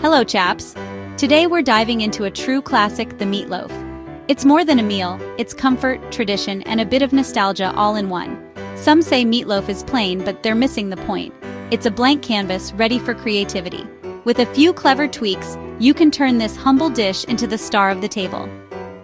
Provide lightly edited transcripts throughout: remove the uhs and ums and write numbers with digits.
Hello, chaps. Today we're diving into a true classic, the meatloaf. It's more than a meal, it's comfort, tradition, and a bit of nostalgia all in one. Some say meatloaf is plain, but they're missing the point. It's a blank canvas ready for creativity. With a few clever tweaks, you can turn this humble dish into the star of the table.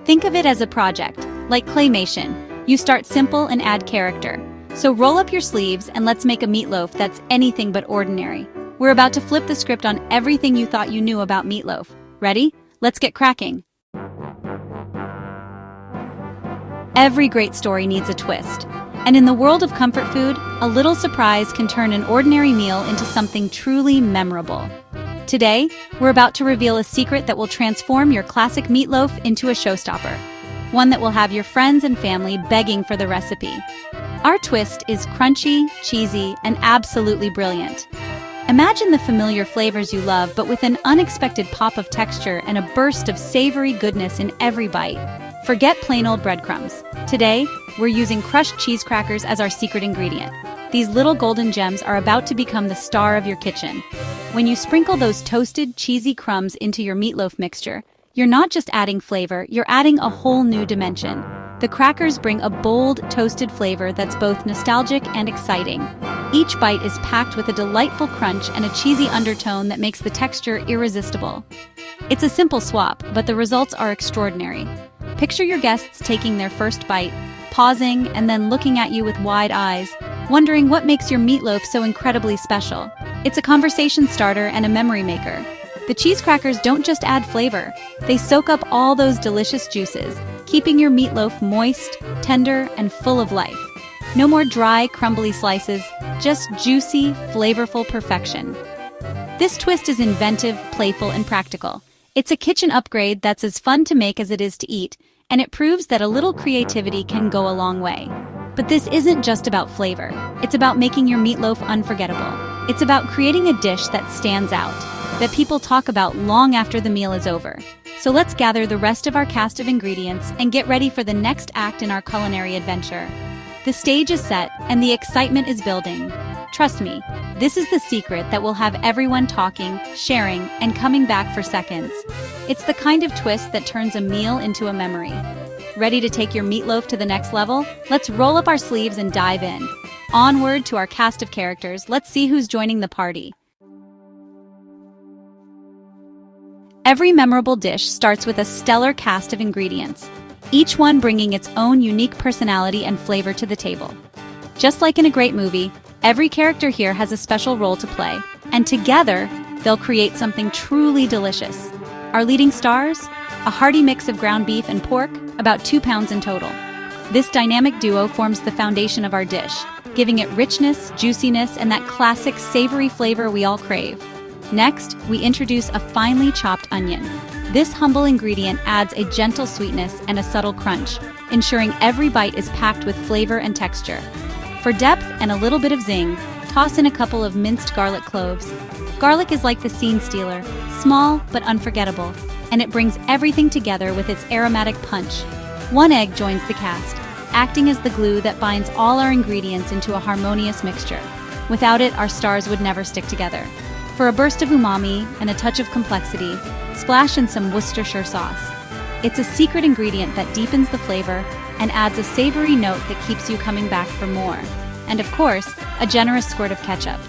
Think of it as a project, like claymation. You start simple and add character. So roll up your sleeves and let's make a meatloaf that's anything but ordinary. We're about to flip the script on everything you thought you knew about meatloaf. Ready? Let's get cracking. Every great story needs a twist. And in the world of comfort food, a little surprise can turn an ordinary meal into something truly memorable. Today, we're about to reveal a secret that will transform your classic meatloaf into a showstopper. One that will have your friends and family begging for the recipe. Our twist is crunchy, cheesy, and absolutely brilliant. Imagine the familiar flavors you love, but with an unexpected pop of texture and a burst of savory goodness in every bite. Forget plain old breadcrumbs. Today, we're using crushed cheese crackers as our secret ingredient. These little golden gems are about to become the star of your kitchen. When you sprinkle those toasted, cheesy crumbs into your meatloaf mixture, you're not just adding flavor, you're adding a whole new dimension. The crackers bring a bold, toasted flavor that's both nostalgic and exciting. Each bite is packed with a delightful crunch and a cheesy undertone that makes the texture irresistible. It's a simple swap, but the results are extraordinary. Picture your guests taking their first bite, pausing, and then looking at you with wide eyes, wondering what makes your meatloaf so incredibly special. It's a conversation starter and a memory maker. The cheese crackers don't just add flavor, they soak up all those delicious juices, keeping your meatloaf moist, tender, and full of life. No more dry, crumbly slices, just juicy, flavorful perfection. This twist is inventive, playful, and practical. It's a kitchen upgrade that's as fun to make as it is to eat, and it proves that a little creativity can go a long way. But this isn't just about flavor. It's about making your meatloaf unforgettable. It's about creating a dish that stands out, that people talk about long after the meal is over. So let's gather the rest of our cast of ingredients and get ready for the next act in our culinary adventure. The stage is set and the excitement is building. Trust me, this is the secret that will have everyone talking, sharing, and coming back for seconds. It's the kind of twist that turns a meal into a memory. Ready to take your meatloaf to the next level? Let's roll up our sleeves and dive in. Onward to our cast of characters, let's see who's joining the party. Every memorable dish starts with a stellar cast of ingredients, each one bringing its own unique personality and flavor to the table. Just like in a great movie, every character here has a special role to play, and together, they'll create something truly delicious. Our leading stars? A hearty mix of ground beef and pork, about 2 pounds in total. This dynamic duo forms the foundation of our dish, giving it richness, juiciness, and that classic savory flavor we all crave. Next, we introduce a finely chopped onion. This humble ingredient adds a gentle sweetness and a subtle crunch, ensuring every bite is packed with flavor and texture. For depth and a little bit of zing, toss in a couple of minced garlic cloves. Garlic is like the scene stealer, small but unforgettable, and it brings everything together with its aromatic punch. 1 egg joins the cast, acting as the glue that binds all our ingredients into a harmonious mixture. Without it, our stars would never stick together. For a burst of umami and a touch of complexity, splash in some Worcestershire sauce. It's a secret ingredient that deepens the flavor and adds a savory note that keeps you coming back for more. And of course, a generous squirt of ketchup.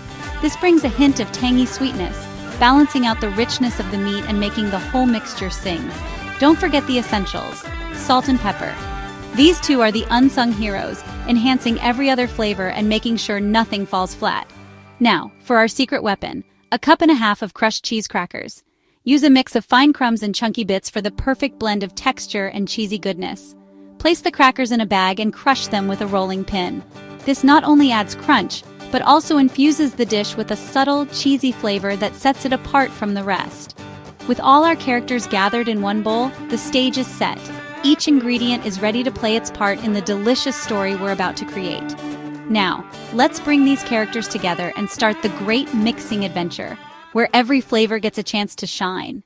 This brings a hint of tangy sweetness, balancing out the richness of the meat and making the whole mixture sing. Don't forget the essentials, salt and pepper. These two are the unsung heroes, enhancing every other flavor and making sure nothing falls flat. Now, for our secret weapon, 1.5 cups of crushed cheese crackers. Use a mix of fine crumbs and chunky bits for the perfect blend of texture and cheesy goodness. Place the crackers in a bag and crush them with a rolling pin. This not only adds crunch, but also infuses the dish with a subtle, cheesy flavor that sets it apart from the rest. With all our characters gathered in one bowl, the stage is set. Each ingredient is ready to play its part in the delicious story we're about to create. Now, let's bring these characters together and start the great mixing adventure, where every flavor gets a chance to shine.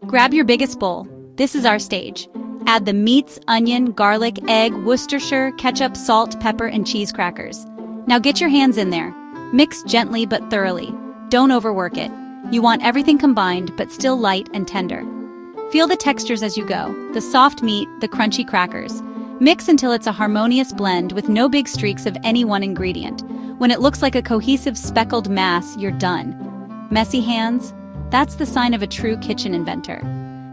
Grab your biggest bowl. This is our stage. Add the meats, onion, garlic, egg, Worcestershire, ketchup, salt, pepper, and cheese crackers. Now get your hands in there. Mix gently but thoroughly. Don't overwork it. You want everything combined, but still light and tender. Feel the textures as you go, the soft meat, the crunchy crackers. Mix until it's a harmonious blend with no big streaks of any one ingredient. When it looks like a cohesive speckled mass, you're done. Messy hands? That's the sign of a true kitchen inventor.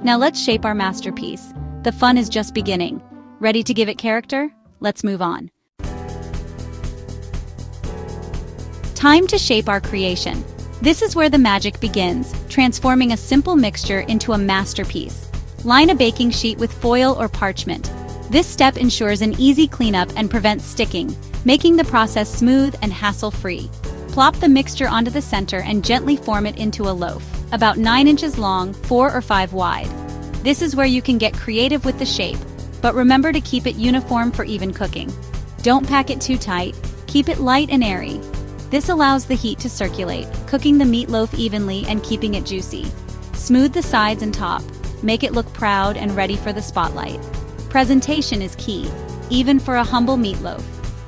Now let's shape our masterpiece. The fun is just beginning. Ready to give it character? Let's move on. Time to shape our creation. This is where the magic begins, transforming a simple mixture into a masterpiece. Line a baking sheet with foil or parchment. This step ensures an easy cleanup and prevents sticking, making the process smooth and hassle-free. Plop the mixture onto the center and gently form it into a loaf, about 9 inches long, 4 or 5 wide. This is where you can get creative with the shape, but remember to keep it uniform for even cooking. Don't pack it too tight, keep it light and airy. This allows the heat to circulate, cooking the meatloaf evenly and keeping it juicy. Smooth the sides and top, make it look proud and ready for the spotlight. Presentation is key, even for a humble meatloaf.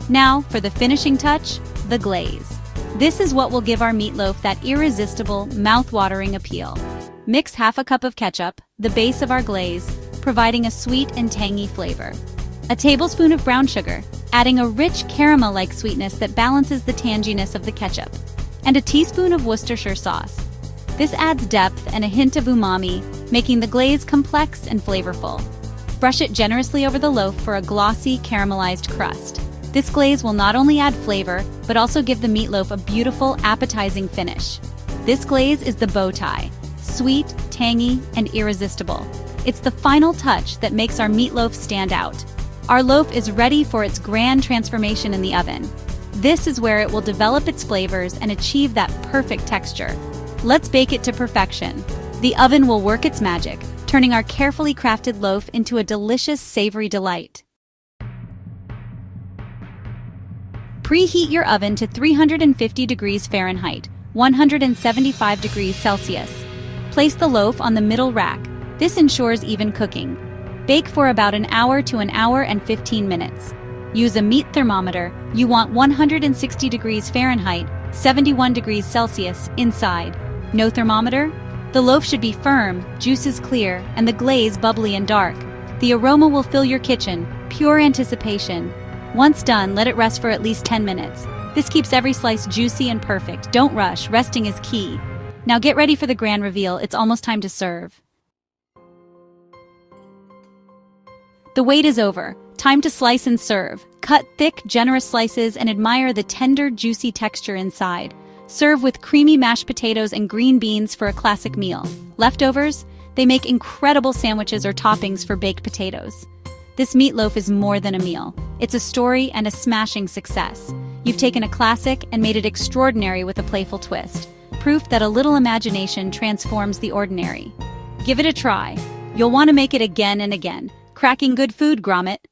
Now, for the finishing touch, the glaze. This is what will give our meatloaf that irresistible, mouth-watering appeal. Mix half a cup of ketchup, the base of our glaze, providing a sweet and tangy flavor. A tablespoon of brown sugar, adding a rich caramel-like sweetness that balances the tanginess of the ketchup. And a teaspoon of Worcestershire sauce. This adds depth and a hint of umami, making the glaze complex and flavorful. Brush it generously over the loaf for a glossy, caramelized crust. This glaze will not only add flavor, but also give the meatloaf a beautiful, appetizing finish. This glaze is the bow tie. Sweet, tangy, and irresistible. It's the final touch that makes our meatloaf stand out. Our loaf is ready for its grand transformation in the oven. This is where it will develop its flavors and achieve that perfect texture. Let's bake it to perfection. The oven will work its magic, turning our carefully crafted loaf into a delicious, savory delight. Preheat your oven to 350 degrees Fahrenheit, 175 degrees Celsius. Place the loaf on the middle rack. This ensures even cooking. Bake for about an hour to an hour and 15 minutes. Use a meat thermometer. You want 160 degrees Fahrenheit, 71 degrees Celsius inside. No thermometer? The loaf should be firm, juices clear, and the glaze bubbly and dark. The aroma will fill your kitchen, pure anticipation. Once done, let it rest for at least 10 minutes. This keeps every slice juicy and perfect. Don't rush, resting is key. Now get ready for the grand reveal, it's almost time to serve. The wait is over. Time to slice and serve. Cut thick, generous slices and admire the tender, juicy texture inside. Serve with creamy mashed potatoes and green beans for a classic meal. Leftovers? They make incredible sandwiches or toppings for baked potatoes. This meatloaf is more than a meal. It's a story and a smashing success. You've taken a classic and made it extraordinary with a playful twist. Proof that a little imagination transforms the ordinary. Give it a try. You'll want to make it again and again. Cracking good food, Gromit.